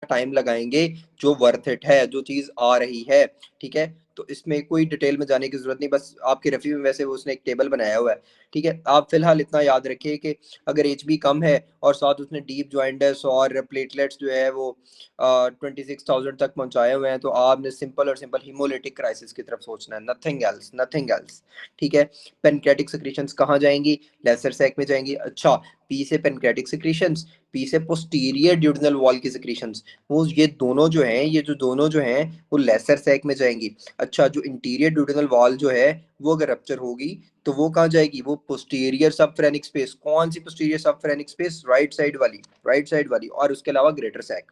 Time लगाएंगे जो worth it है, जो चीज आ रही है। ठीक है, तो इसमें कोई डिटेल में जाने की जरूरत नहीं, बस आपके रिव्यू में वैसे वो उसने एक टेबल बनाया हुआ है। ठीक है, आप फिलहाल इतना याद रखिए कि अगर एच बी कम है और साथ उसने डीप ज्वाइंटस और प्लेटलेट्स जो है वो 26,000 तक पहुंचाए हुए हैं, तो आपने सिंपल और सिंपल हीमोलिटिक क्राइसिस की तरफ सोचना है, नथिंग एल्स, नथिंग एल्स। ठीक है, पेनक्रेटिक सिक्रीशंस कहाँ जाएंगी? लेसर सैक में जाएंगी। अच्छा, पी से पेनक्रेटिक सिक्रीशंस, पी से पोस्टीरियर ड्यूडेनल वॉल की सिक्रीशंस, वो ये दोनों जो हैं, ये जो दोनों जो हैं वो लेसर सैक में जाएंगी। अच्छा, जो इंटीरियर ड्यूडेनल वॉल जो है वो अगर रप्चर होगी तो वो कहाँ जाएगी? वो पोस्टीरियर सबफ्रेनिक स्पेस। कौन सी posterior subphrenic space? Right side वाली, राइट साइड वाली। और उसके अलावा greater sac.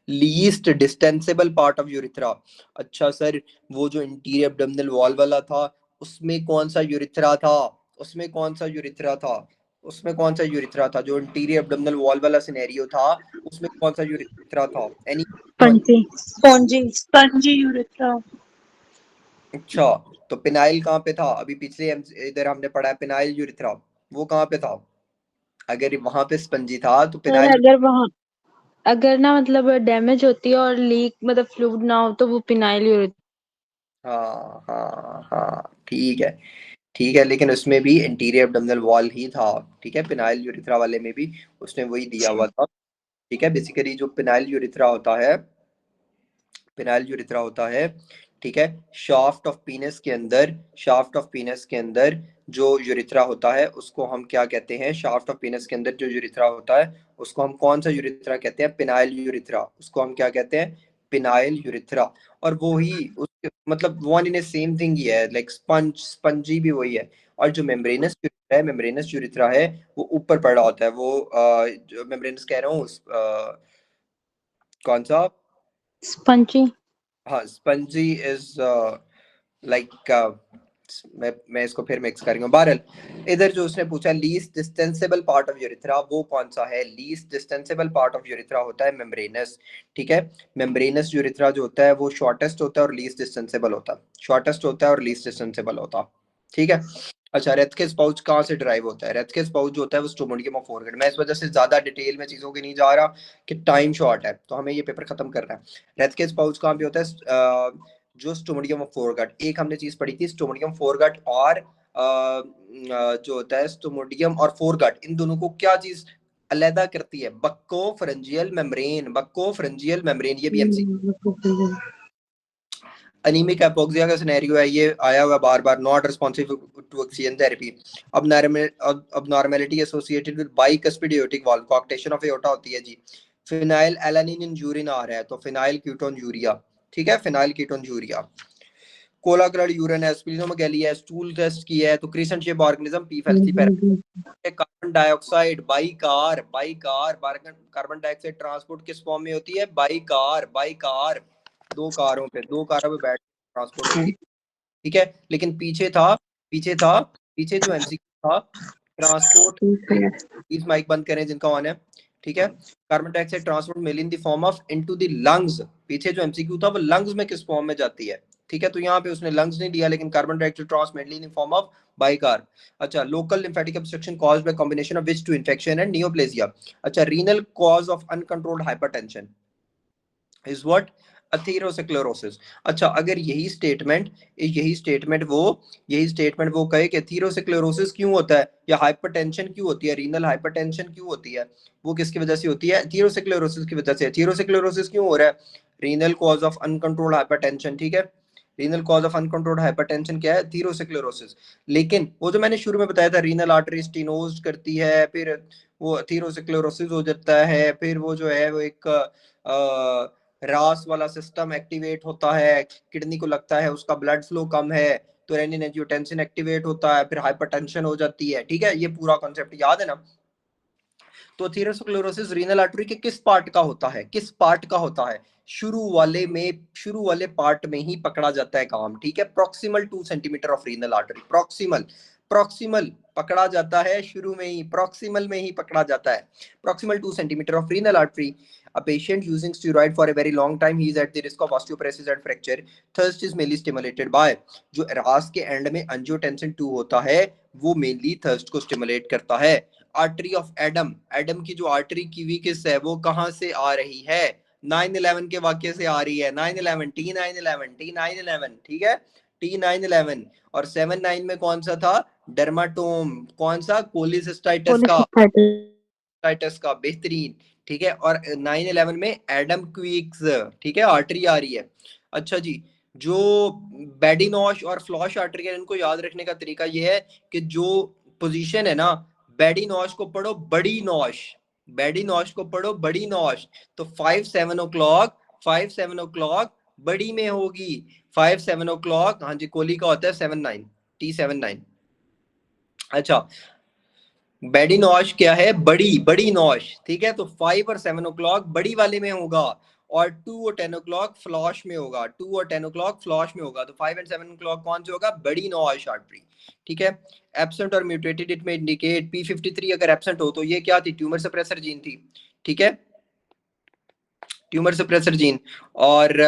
Least distensible part of urethra. अच्छा सर, वो जो इंटीरियर एब्डोमिनल वॉल वाला था, उसमें कौन सा यूरिथ्रा था? उसमें कौन सा यूरिथ्रा था? उसमें कौन सा यूरिथ्रा था? जो इंटीरियर एब्डोमिनल वॉल वाला सिनेरियो था, उसमें कौन सा यूरिथ्रा था? Any? Spongy spongy spongy urethra. अच्छा, तो पिनाइल कहाँ पे था? अभी पिछले इधर हमने पढ़ा है पिनाइल यूरिथ्रा, वो कहाँ पे था? अगर वहां पे स्पंजी था तो सर पिनाइल। अगर वहाँ, अगर ना मतलब डैमेज होती है और लीक मतलब फ्लूइड ना हो तो वो पिनाइल यूरेथ्रा। हाँ हाँ हाँ, ठीक है, ठीक है, लेकिन उसमें भी इंटीरियर एब्डोमिनल वॉल ही था। ठीक है, पिनाइल यूरिथ्रा वाले में भी उसने वही दिया हुआ था। ठीक है, बेसिकली जो पिनाइल यूरिथ्रा होता है, पिनाइल यूरिथ्रा होता है, ठीक है, शाफ्ट ऑफ पीनस के अंदर, शाफ्ट ऑफ पीनस के अंदर जो यूरिथ्रा होता है उसको हम क्या कहते हैं? शाफ्ट ऑफ पीनस के अंदर जो यूरिथ्रा होता है उसको हम कौन सा यूरिथ्रा कहते हैं? Phenyl urethra. उसको हम क्या कहते हैं? Phenyl urethra. और वो ही उसके मतलब one in A same thing he है, लाइक स्पंज, स्पंजी भी वही है। और जो मेम्ब्रेनस यूरिथ्रा है, मेम्ब्रेनस यूरिथ्रा है, वो ऊपर पड़ा होता है। वो जो मेम्ब्रेनस कह रहा हूँ कौन सा? स्पंजी। हाँ, स्पंजी इज लाइक, मैं इसको फिर मिक्स करूंगा। बहरहाल, इधर जो उसने पूछा least distensible part of urethra, वो कौन सा है? Least distensible part of urethra होता है मेम्ब्रेनस। ठीक है, मेम्ब्रेनस यूरिथ्रा जो होता है वो शॉर्टेस्ट होता है और लीस्ट डिस्टेंसेबल होता है। शॉर्टेस्ट होता है और लीस्ट डिस्टेंसेबल होता है। ठीक है। अच्छा, रेथकेस पाउच कहाँ से ड्राइव होता है? रेथकेस पाउच जो होता है वो स्टोमोडियम ऑफ फोरगेट। मैं इस वजह से ज्यादा डिटेल में चीजों की नहीं जा रहा कि टाइम शॉर्ट है, तो हमें ये पेपर खत्म करना है। रेथकेस पाउच कहाँ पे होता है? जो स्टोमोडियम ऑफ फोरगट, एक हमने चीज पढ़ी थी, स्टोमोडियम फोरगट और जो होता है स्टोमोडियम और फोरगट, इन दोनों को क्या चीज अलहदा करती है? बक्को फ्रंजियल मेम्ब्रेन, बक्को फ्रंजियल मेम्ब्रेन। ये भी एमसी। अनीमिक एपोक्सिया का सिनेरियो है, ये आया हुआ बार बार। Not responsive to oxygen therapy. अब normality associated with bicuspid aortic valve, coarctation of aorta होती है जी। फिनाइल एलानिन इन यूरिन आ रहा है, तो फिनाइल कीटोन यूरिया। ठीक है, फिनाइल कीटोन यूरिया। कोलाग्रल यूरिन है, स्प्लिनोमेगेली है, स्टूल टेस्ट की है, तो crescent shape organism P falciparum. Carbon dioxide bicarb, bicarb, carbon dioxide transport किस फॉर्म में होती है? By car, by car. दो कारों पे बैठ ट्रांसपोर्ट होती है। ठीक है, लेकिन पीछे जो एमसीक्यू था, ट्रांसपोर्ट, प्लीज माइक बंद करें जिनका ऑन है। ठीक है, carbon dioxide transport mail in the form of into the lungs. पीछे जो एमसीक्यू था वो लंग्स में किस फॉर्म में जाती है? ठीक है, तो यहाँ पे उसने लंग्स नहीं दिया, लेकिन carbon dioxide transport mainly in form of bicarb. अच्छा, local lymphatic obstruction caused by combination of which two infection and neoplasia. अच्छा, renal cause of uncontrolled hypertension is what? Atherosclerosis. अच्छा, अगर यही स्टेटमेंट वो कहे कि एथेरोस्क्लेरोसिस क्यों होता है या हाइपरटेंशन क्यों होती है, रीनल हाइपरटेंशन क्यों होती है, वो किसकी वजह से होती है? एथेरोस्क्लेरोसिस की वजह से। एथेरोस्क्लेरोसिस क्यों हो रहा है? Renal cause of uncontrolled hypertension. ठीक है, renal cause of uncontrolled hypertension क्या है? एथेरोस्क्लेरोसिस। लेकिन वो जो मैंने शुरू में बताया था, रीनल आर्टरी स्टेनोज करती है, फिर वो एथेरोस्क्लेरोसिस हो जाता है, फिर वो जो है वो एक रास वाला सिस्टम एक्टिवेट होता है, किडनी को लगता है उसका ब्लड फ्लो कम है, तो रेनिन एंजियोटेंसिन एक्टिवेट होता है, फिर हाइपरटेंशन हो जाती है। ठीक है, ये पूरा कॉन्सेप्ट याद है ना? तो एथेरोस्क्लेरोसिस रीनल आर्टरी के किस पार्ट का होता है? किस पार्ट का होता है? शुरू वाले पार्ट में ही पकड़ा जाता है काम। ठीक है, proximal 2 centimetre of renal artery, proximal, proximal पकड़ा जाता है शुरू में ही, प्रॉक्सिमल में ही पकड़ा जाता है। Proximal 2 centimetre of renal artery. A patient using steroid for a very long time, he is at the risk of osteoporosis and fracture. Thirst is mainly stimulated by, जो रास के एंड में angiotensin 2 होता है वो मेनली थर्स्ट को stimulate करता है। आर्टरी ऑफ एडम, एडम की जो आर्टरी की वीकनेस है वो कहाँ से आ रही है? 9/11 के वाक्य से आ रही है। 9/11 T9/11 T9/11, ठीक है, T9/11। और 7/9 में कौन सा था? डर्माटोम, कौन सा? कोलिसिस्टाइटिस का, टाइटस का, बेहतरीन, ठीक है। और 9/11 में एडम क्विक्स, ठीक है, आर्टरी आ रही है। अच्छा जी, जो बेडिनोश और फ्लॉश आर्टरी है, इनको याद रखने का तरीका ये है कि जो पोजीशन है ना, बेडिनोश को पढ़ो बड़ी नौश, बेडिनोश को पढ़ो बड़ी नौश, तो 5-7 o'clock, 5-7 o'clock बड़ी में होगी, 5-7 o'clock, हाँ जी, कोहली का होता है 7/9, T7/9। अच्छा, बेडी नौश क्या है? बड़ी, बड़ी नौश, ठीक है। तो 5 और 7 o'clock बड़ी वाले में होगा, और 2 और 10 o'clock फ्लॉश में होगा, 2 और 10 o'clock फ्लॉश में होगा। तो 5 and 7 o'clock कौन से होगा? बड़ी नौश आर्टरी, ठीक है। एब्सेंट और म्यूटेटेड इट में इंडिकेट P53 अगर एब्सेंट हो तो ये क्या थी? ट्यूमर सप्रेसर जीन थी, ठीक है, ट्यूमर सप्रेसर जीन। और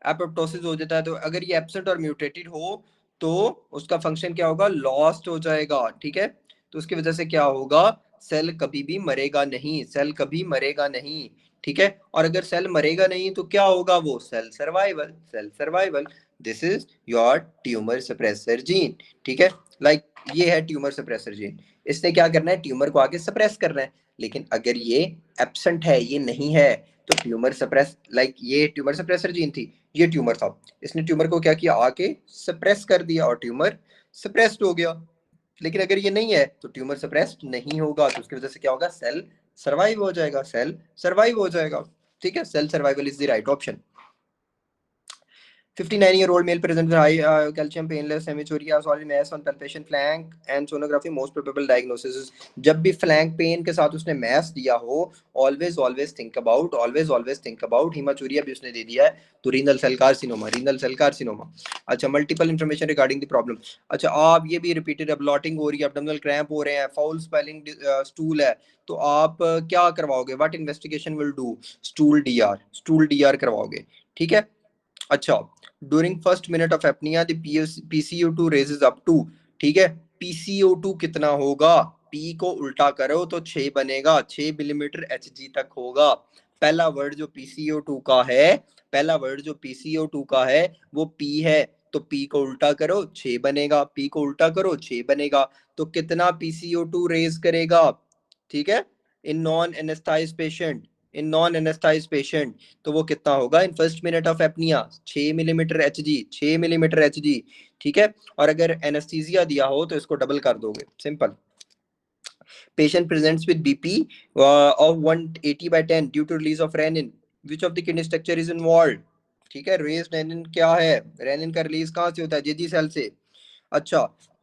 एपोप्टोसिस हो जाता है। तो अगर ये एब्सेंट और म्यूटेटेड हो तो उसका फंक्शन क्या होगा? लॉस्ट हो जाएगा, ठीक है। तो उसकी वजह से क्या होगा? सेल कभी भी मरेगा नहीं, सेल कभी मरेगा नहीं, ठीक है। और अगर सेल मरेगा नहीं तो क्या होगा? वो cell survival, cell survival. This is your tumour suppressor gene, ठीक है। लाइक ये है ट्यूमर सप्रेसर जीन, इसने क्या करना है? ट्यूमर को आगे सप्रेस करना है। लेकिन अगर ये एब्सेंट है, ये नहीं है, तो ट्यूमर सप्रेस, लाइक ये ट्यूमर सप्रेसर जीन थी, ये ट्यूमर था, इसने ट्यूमर को क्या किया? आके सप्रेस कर दिया और ट्यूमर सप्रेस्ड हो गया। लेकिन अगर ये नहीं है तो ट्यूमर सप्रेस्ड नहीं होगा, तो उसकी वजह से क्या होगा? सेल सर्वाइव हो जाएगा, सेल सर्वाइव हो जाएगा, ठीक है। Cell survival is the right option. 59-year-old male present with high calcium painless hematuria solid mass on palpation flank and sonography most probable diagnosis is। जब भी flank pain के साथ उसने mass दिया हो, always think about hematuria भी उसने दे दिया है तो renal cell carcinoma। अच्छा, multiple information regarding the problem। अच्छा, आप ये भी repeated bloating हो रही है, abdominal cramp हो रहे हैं, foul smelling stool है, तो आप क्या करवाओगे? What investigation will do? Stool DR करवाओगे, ठीक है। अच्छा, during first minute of apnoea the PCO2 raises up to, ठीक है। PCO2 कितना होगा? P को उल्टा करो तो 6 बनेगा, 6 मिलीमीटर Hg तक होगा। पहला वर्ड जो PCO2 का है, पहला वर्ड जो PCO2 का है वो P है, तो P को उल्टा करो 6 बनेगा, P को उल्टा करो 6 बनेगा। तो कितना PCO2 रेज करेगा, ठीक है, in non anesthetized patient, in non anesthetized patient, तो वो कितना होगा? In first minute of apnea 6 millimeter Hg, 6 millimeter Hg, ठीक है। और अगर एनेस्थीसिया दिया हो तो इसको डबल कर दोगे, simple. Patient presents with BP of 180/10 due to release of renin, which of the kidney structure is involved, ठीक है। रेज रेनिन क्या है? रेनिन का रिलीज कहाँ से होता है? जेजी सेल से। अच्छा,